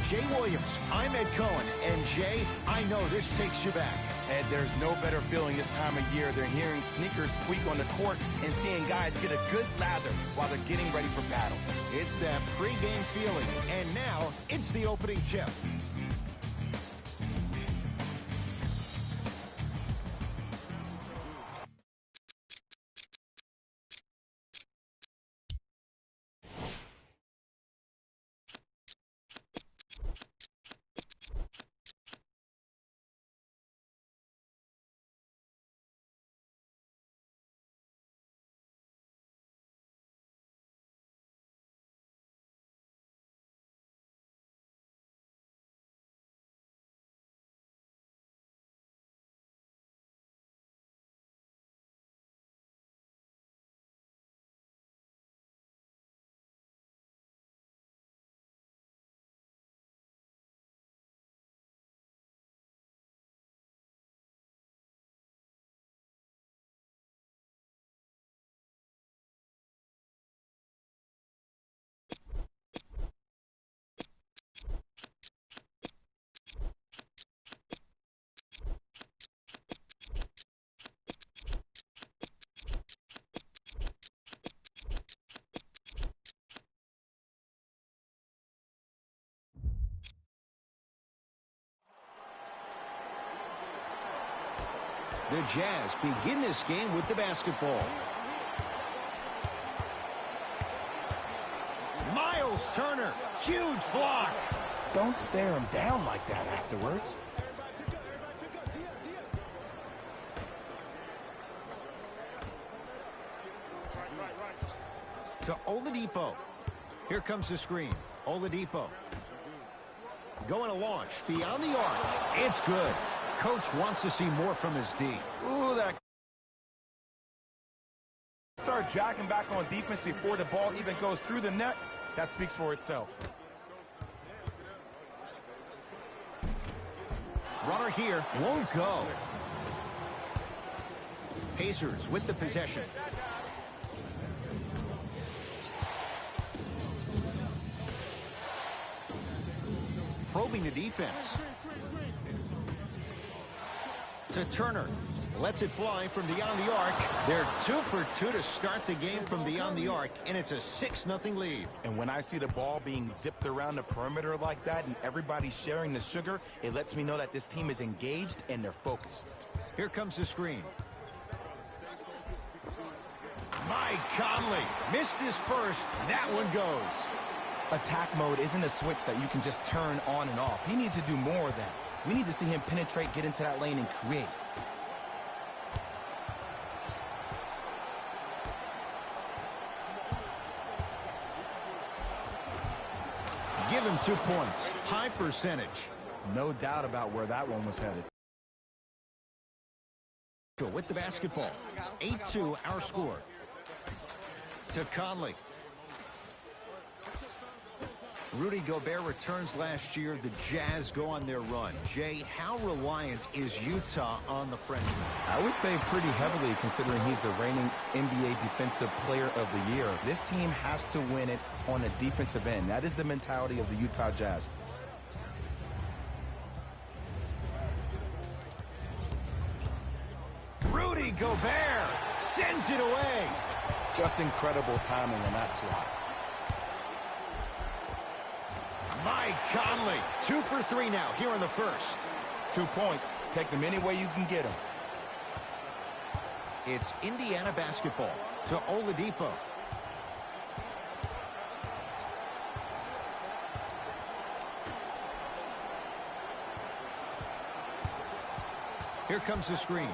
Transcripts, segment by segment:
Jay Williams. I'm Ed Cohen. And Jay, I know this takes you back. Ed, there's no better feeling this time of year than hearing sneakers squeak on the court and seeing guys get a good lather while they're getting ready for battle. It's that pregame feeling. And now, it's the opening tip. The Jazz begin this game with the basketball. Miles Turner, huge block. Don't stare him down like that afterwards. To Oladipo. Here comes the screen. Oladipo. Going to launch beyond the arc. It's good. Coach wants to see more from his D. Ooh, that. Start jacking back on defense before the ball even goes through the net. That speaks for itself. Runner here won't go. Pacers with the possession. Probing the defense. To Turner. Lets it fly from beyond the arc. They're 2 for 2 to start the game from beyond the arc, and it's a 6-0 lead. And when I see the ball being zipped around the perimeter like that and everybody's sharing the sugar, it lets me know that this team is engaged and they're focused. Here comes the screen. Mike Conley missed his first. That one goes. Attack mode isn't a switch that you can just turn on and off. He needs to do more of that. We need to see him penetrate, get into that lane, and create. Give him 2 points. High percentage. No doubt about where that one was headed. With the basketball. 8-2 our score. To Conley. Rudy Gobert returns last year. The Jazz go on their run. Jay, how reliant is Utah on the Frenchman? I would say pretty heavily, considering he's the reigning NBA Defensive Player of the Year. This team has to win it on the defensive end. That is the mentality of the Utah Jazz. Rudy Gobert sends it away. Just incredible timing on that swat. Mike Conley, 2 for 3 now here in the first. 2 points. Take them any way you can get them. It's Indiana basketball to Oladipo. Here comes the screen.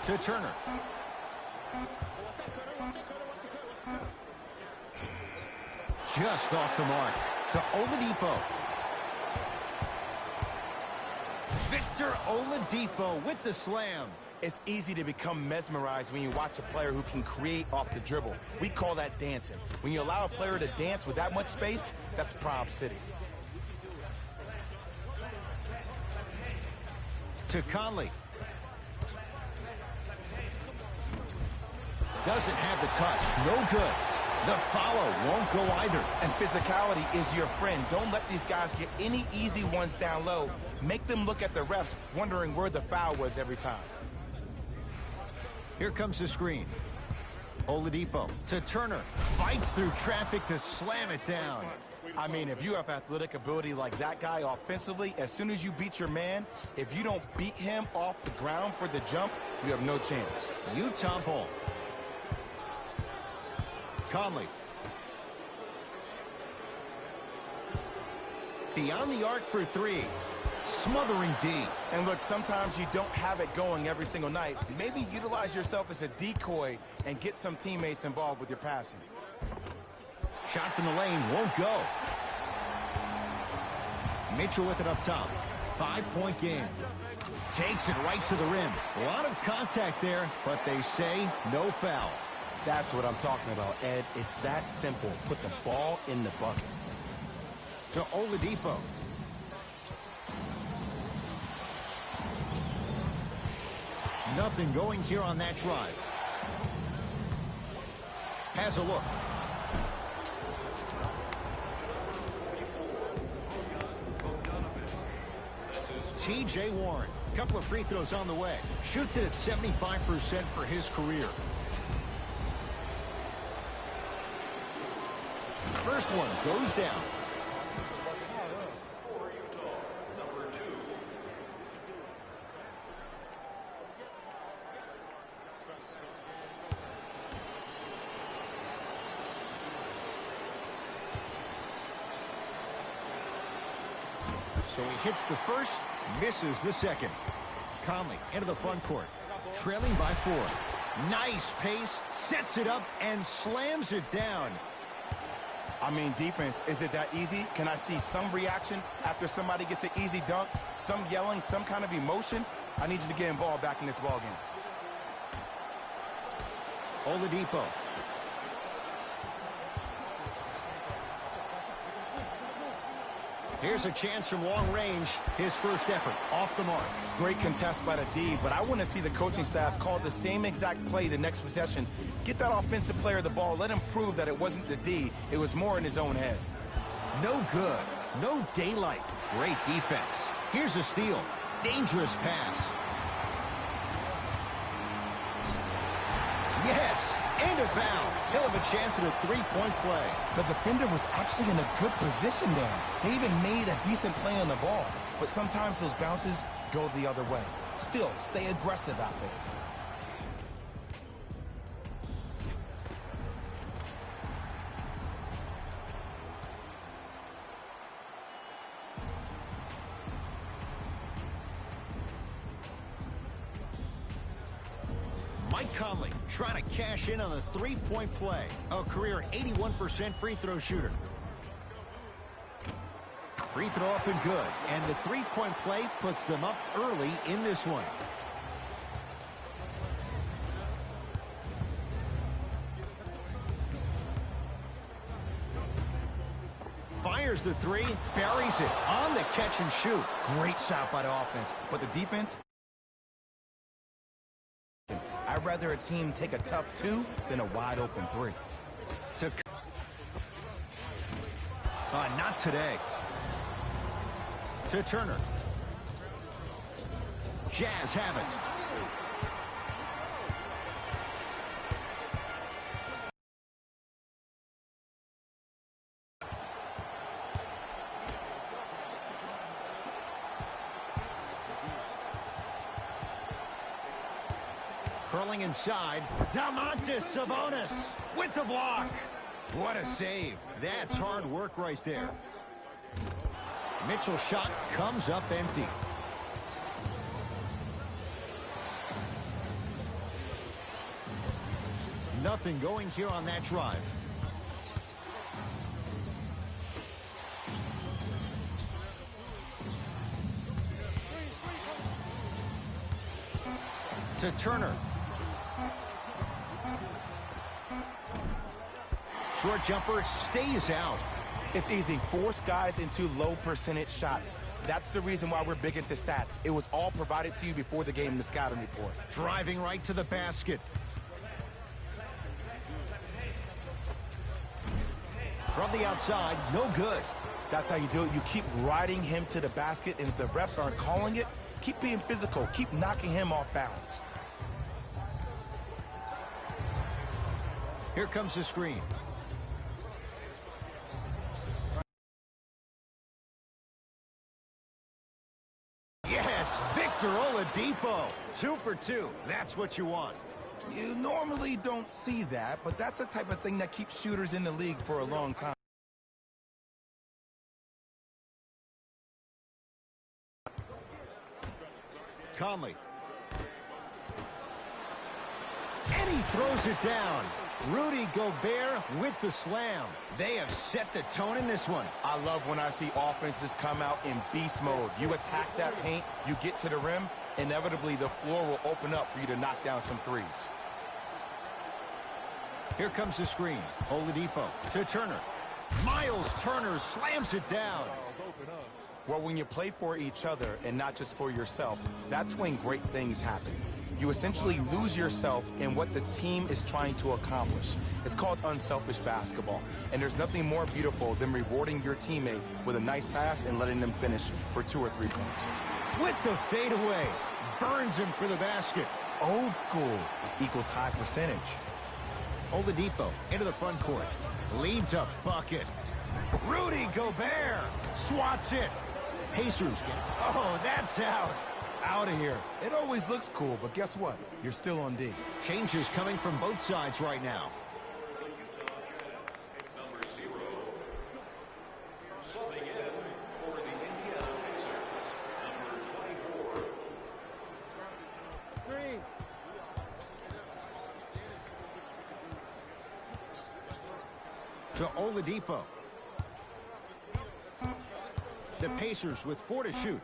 To Turner. Just off the mark to Oladipo. Victor Oladipo with the slam. It's easy to become mesmerized when you watch a player who can create off the dribble. We call that dancing. When you allow a player to dance with that much space, that's Prob City. To Conley. Doesn't have the touch. No good. The follow won't go either. And physicality is your friend. Don't let these guys get any easy ones down low. Make them look at the refs, wondering where the foul was every time. Here comes the screen. Oladipo to Turner. Fights through traffic to slam it down. I mean, if you have athletic ability like that guy offensively, as soon as you beat your man, if you don't beat him off the ground for the jump, you have no chance. Utah ball. Conley. Beyond the arc for three. Smothering D. And look, sometimes you don't have it going every single night. Maybe utilize yourself as a decoy and get some teammates involved with your passing. Shot from the lane won't go. Mitchell with it up top. 5-point game. Takes it right to the rim. A lot of contact there, but they say no foul. That's what I'm talking about, Ed. It's that simple. Put the ball in the bucket. To Oladipo. Nothing going here on that drive. Has a look. T.J. Warren. Couple of free throws on the way. Shoots it at 75% for his career. First one goes down. So he hits the first, misses the second. Conley into the front court, trailing by 4. Nice pace, sets it up, and slams it down. I mean, defense, is it that easy? Can I see some reaction after somebody gets an easy dunk? Some yelling, some kind of emotion? I need you to get involved back in this ball game. Oladipo. Here's a chance from long range. His first effort off the mark. Great contest by the D, but I want to see the coaching staff call the same exact play the next possession. Get that offensive player the ball. Let him prove that it wasn't the D. It was more in his own head. No good. No daylight. Great defense. Here's a steal. Dangerous pass. Yes, and a foul. He'll have a chance at a three-point play. The defender was actually in a good position there. They even made a decent play on the ball. But sometimes those bounces go the other way. Still, stay aggressive out there. Mike Conley trying to cash in on a three-point play. A career 81% free throw shooter. Free throw up and good. And the three-point play puts them up early in this one. Fires the three, buries it on the catch and shoot. Great shot by the offense, but the defense... I'd rather a team take a tough 2 than a wide-open 3. Not today. To Turner. Jazz have it. Curling inside, Domantas Sabonis with the block. What a save. That's hard work right there. Mitchell's shot comes up empty. Nothing going here on that drive. To Turner. Short jumper stays out. It's easy. Force guys into low percentage shots. That's the reason why we're big into stats. It was all provided to you before the game in the scouting report. Driving right to the basket. From the outside, no good. That's how you do it. You keep riding him to the basket, and if the refs aren't calling it, keep being physical. Keep knocking him off balance. Here comes the screen. Yes, Victor Oladipo. 2 for 2. That's what you want. You normally don't see that, but that's the type of thing that keeps shooters in the league for a long time. Conley. And he throws it down. Rudy Gobert with the slam. They have set the tone in this one. I love when I see offenses come out in beast mode. You attack that paint, you get to the rim, inevitably the floor will open up for you to knock down some threes. Here comes the screen. Oladipo to Turner. Miles Turner slams it down. Well, when you play for each other and not just for yourself, that's when great things happen. You essentially lose yourself in what the team is trying to accomplish. It's called unselfish basketball. And there's nothing more beautiful than rewarding your teammate with a nice pass and letting them finish for 2 or 3 points. With the fadeaway. Burns him for the basket. Old school equals high percentage. Oladipo into the front court. Leads a bucket. Rudy Gobert swats it. Pacers get it. Oh, that's out. Out of here. It always looks cool, but guess what? You're still on D. Changes coming from both sides right now. To Oladipo. The Pacers with 4 to shoot.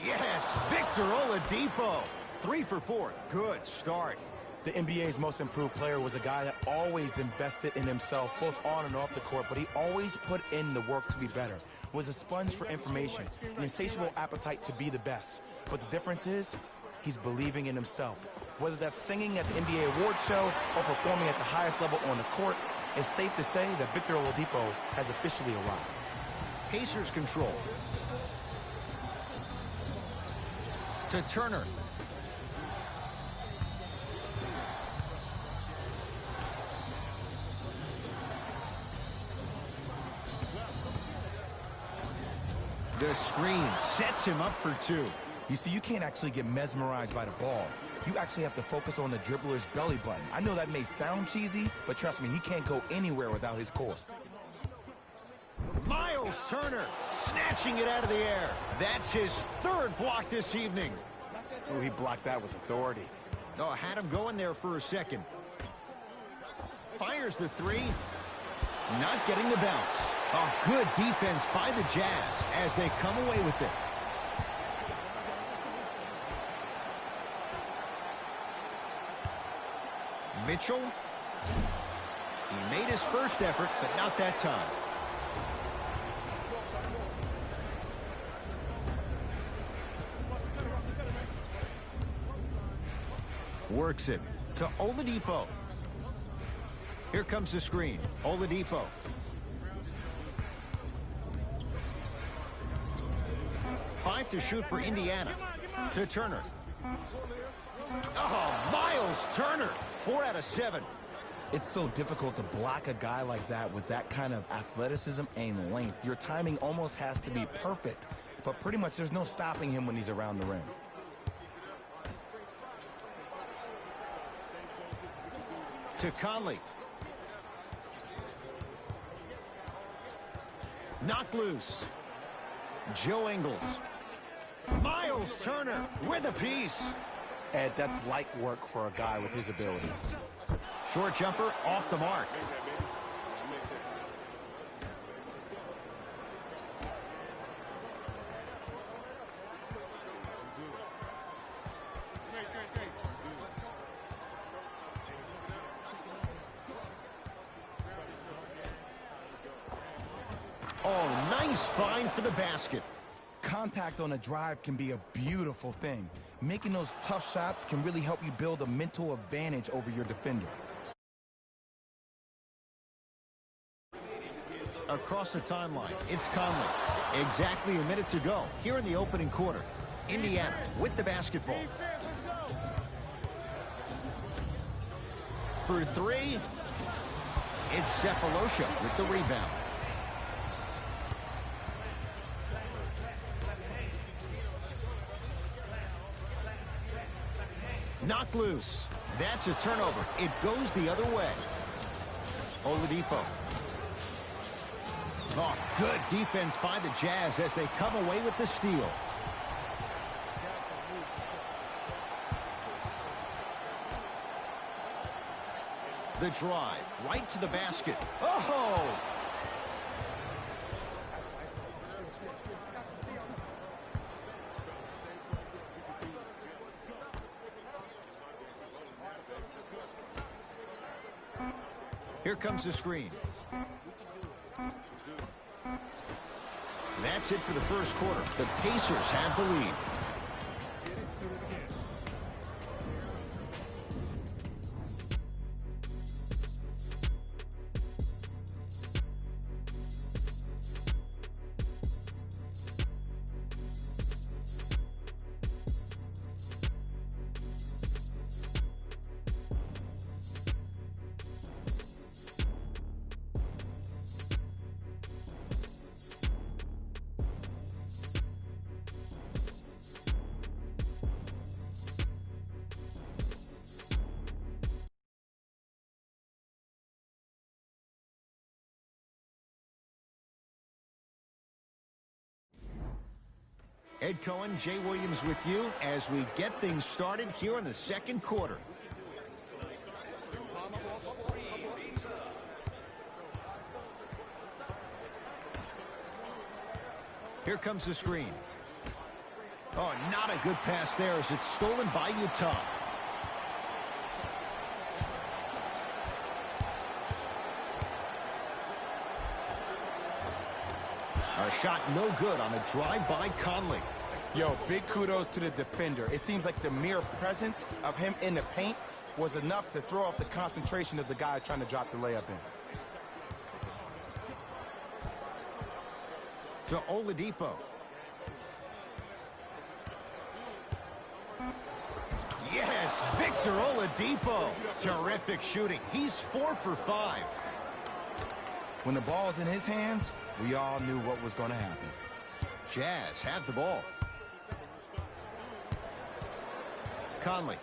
Yes, Victor Oladipo. 3 for 4. Good start. The NBA's most improved player was a guy that always invested in himself, both on and off the court, but he always put in the work to be better. Was a sponge for information, an insatiable appetite to be the best. But the difference is, he's believing in himself. Whether that's singing at the NBA award show or performing at the highest level on the court, it's safe to say that Victor Oladipo has officially arrived. Pacers control. To Turner. The screen sets him up for 2. You see, you can't actually get mesmerized by the ball. You actually have to focus on the dribbler's belly button. I know that may sound cheesy, but trust me, he can't go anywhere without his core. Miles Turner snatching it out of the air. That's his 3rd block this evening. Oh, he blocked that with authority. Oh, had him going there for a second. Fires the 3. Not getting the bounce. A good defense by the Jazz as they come away with it. Mitchell. He made his first effort, but not that time. Works it to Oladipo. Here comes the screen. Oladipo. Five to shoot for Indiana. To Turner. Oh, Miles Turner. 4 out of 7. It's so difficult to block a guy like that with that kind of athleticism and length. Your timing almost has to be perfect, but pretty much there's no stopping him when he's around the rim. To Conley. Knocked loose. Joe Ingles. Miles Turner with a piece. Ed, that's light work for a guy with his ability. Short jumper off the mark. Oh, nice find for the basket. Contact on a drive can be a beautiful thing. Making those tough shots can really help you build a mental advantage over your defender. Across the timeline, it's Conley. Exactly a minute to go here in the opening quarter. Indiana with the basketball. For three, it's Sefolosha with the rebound. Knocked loose. That's a turnover. It goes the other way. Oladipo. Oh, good defense by the Jazz as they come away with the steal. The drive, right to the basket. Oh! Here comes the screen. That's it for the first quarter. The Pacers have the lead. Ed Cohen, Jay Williams with you as we get things started here in the second quarter. Here comes the screen. Oh, not a good pass there as it's stolen by Utah. A shot no good on a drive by Conley. Yo, big kudos to the defender. It seems like the mere presence of him in the paint was enough to throw off the concentration of the guy trying to drop the layup in. To Oladipo. Yes, Victor Oladipo. Terrific shooting. He's 4 for 5. When the ball's in his hands, we all knew what was going to happen. Jazz have the ball. Conley.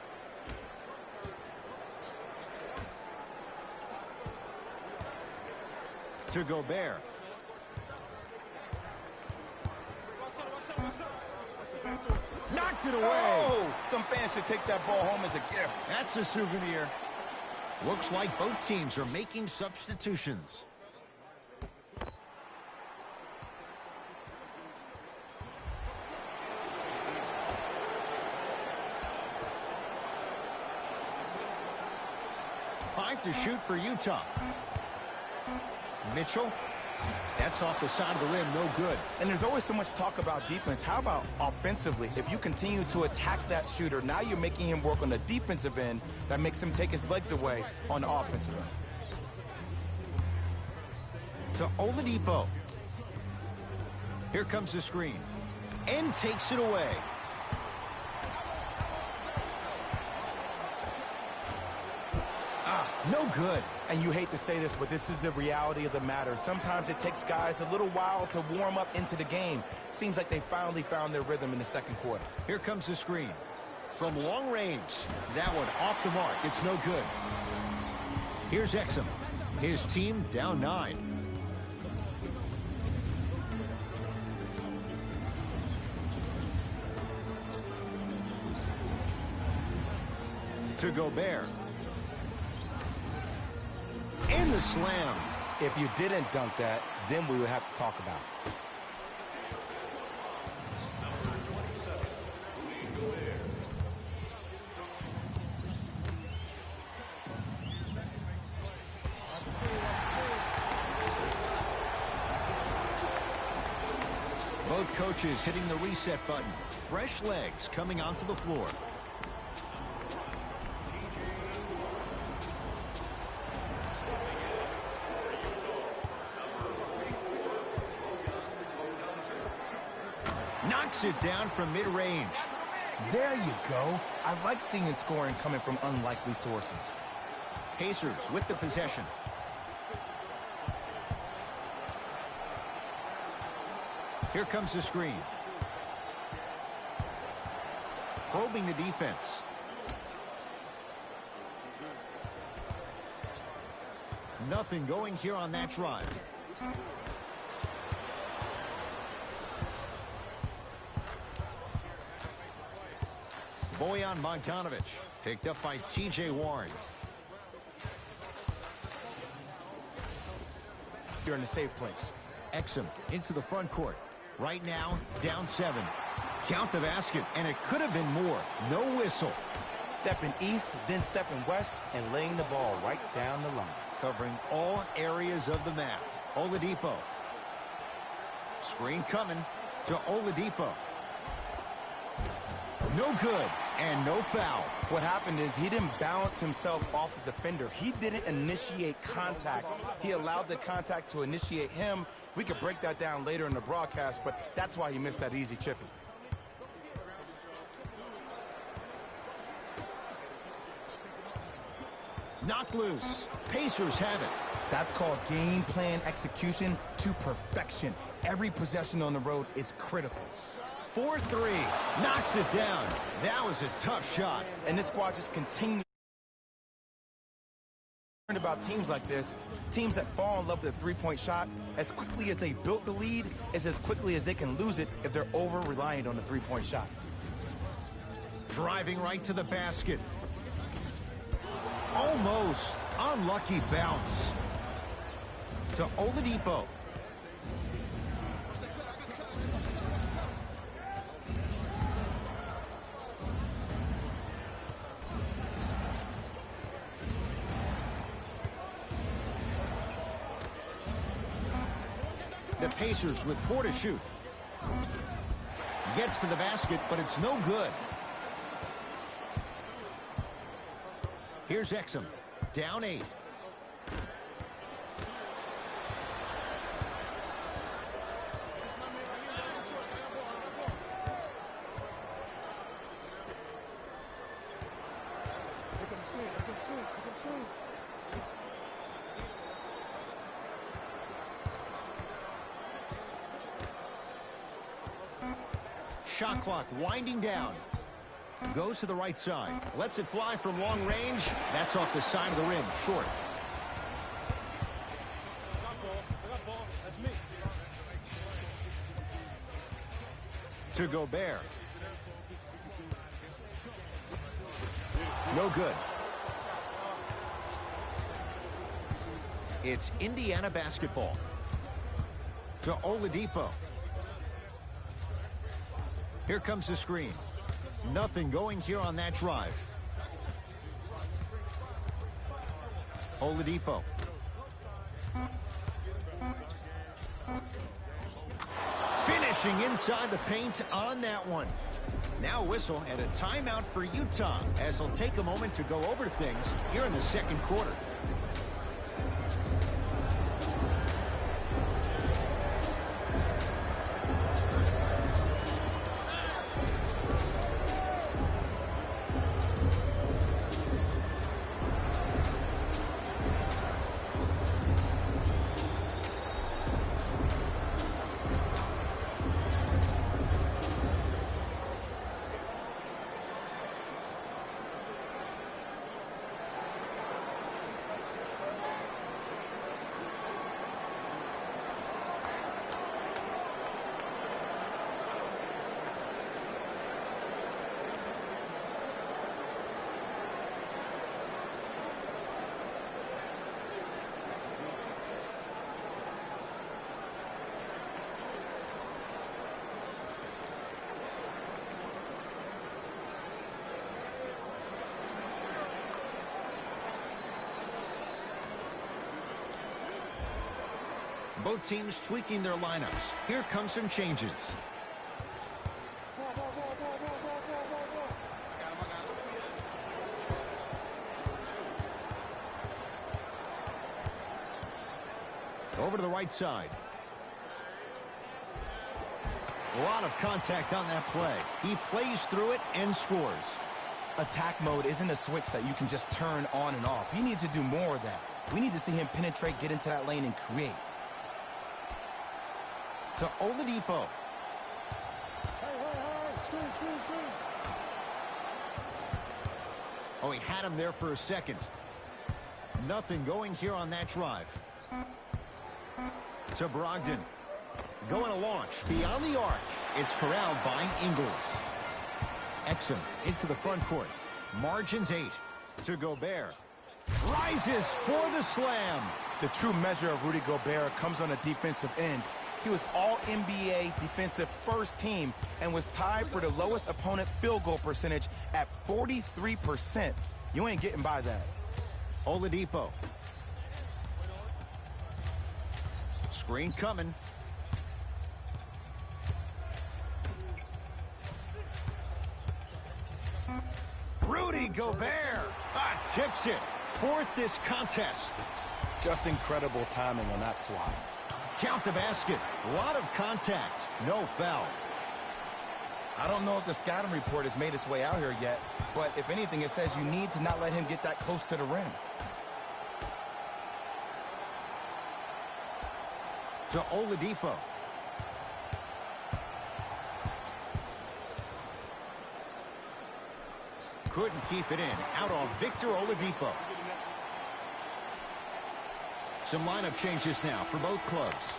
To Gobert. Knocked it away. Oh! Some fans should take that ball home as a gift. That's a souvenir. Looks like both teams are making substitutions. To shoot for Utah. Mitchell. That's off the side of the rim, no good. And there's always so much talk about defense. How about offensively? If you continue to attack that shooter, now you're making him work on the defensive end. That makes him take his legs away on the offensive end. To Oladipo. Here comes the screen. And takes it away. No good. And you hate to say this, but this is the reality of the matter. Sometimes it takes guys a little while to warm up into the game. Seems like they finally found their rhythm in the second quarter. Here comes the screen. From long range. That one off the mark. It's no good. Here's Exum. His team down 9. To Gobert. In the slam. If you didn't dunk that, then we would have to talk about it. Both coaches hitting the reset button. Fresh legs coming onto the floor. Knocks it down from mid-range. There you go. I like seeing scoring coming from unlikely sources. Pacers with the possession. Here comes the screen. Probing the defense. Nothing going here on that drive. Bojan Bogdanovic picked up by T.J. Warren. You're in a safe place. Exum into the front court. Right now, down 7. Count the basket, and it could have been more. No whistle. Stepping east, then stepping west, and laying the ball right down the line. Covering all areas of the map. Oladipo. Screen coming to Oladipo. No good, and no foul. What happened is he didn't balance himself off the defender. He didn't initiate contact. He allowed the contact to initiate him. We could break that down later in the broadcast, but that's why he missed that easy chipping. Knocked loose. Pacers have it. That's called game plan execution to perfection. Every possession on the road is critical. 4-3. Knocks it down. That was a tough shot. And this squad just continues to learn about teams like this. Teams that fall in love with a three-point shot, as quickly as they built the lead, is as quickly as they can lose it if they're over-reliant on the three-point shot. Driving right to the basket. Almost. Unlucky bounce. To Oladipo. The Pacers with 4 to shoot. Gets to the basket, but it's no good. Here's Exum. Down 8. Shot clock winding down. Goes to the right side. Lets it fly from long range. That's off the side of the rim. Short. To Gobert. No good. It's Indiana basketball. To Oladipo. Here comes the screen. Nothing going here on that drive. Oladipo. Finishing inside the paint on that one. Now a whistle and a timeout for Utah as they'll take a moment to go over things here in the second quarter. Both teams tweaking their lineups. Here come some changes. Over to the right side. A lot of contact on that play. He plays through it and scores. Attack mode isn't a switch that you can just turn on and off. He needs to do more of that. We need to see him penetrate, get into that lane, and create. To Oladipo. Oh, he had him there for a second. Nothing going here on that drive. To Brogdon. Going to launch beyond the arc. It's corralled by Ingles. Exum into the front court. Margins 8. To Gobert. Rises for the slam. The true measure of Rudy Gobert comes on the defensive end. He was all-NBA defensive first team and was tied for the lowest opponent field goal percentage at 43%. You ain't getting by that. Oladipo. Screen coming. Rudy Gobert tips it. Fourth this contest. Just incredible timing on that swat. Count the basket. A lot of contact. No foul. I don't know if the scouting report has made its way out here yet, but if anything, it says you need to not let him get that close to the rim. To Oladipo. Couldn't keep it in. Out on Victor Oladipo. Some lineup changes now for both clubs.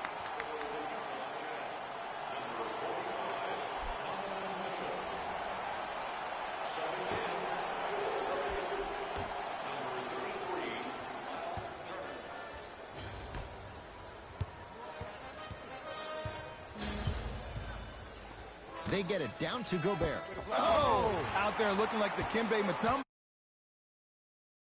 They get it down to Gobert. Oh! Out there looking like the Kimbe Mutombo.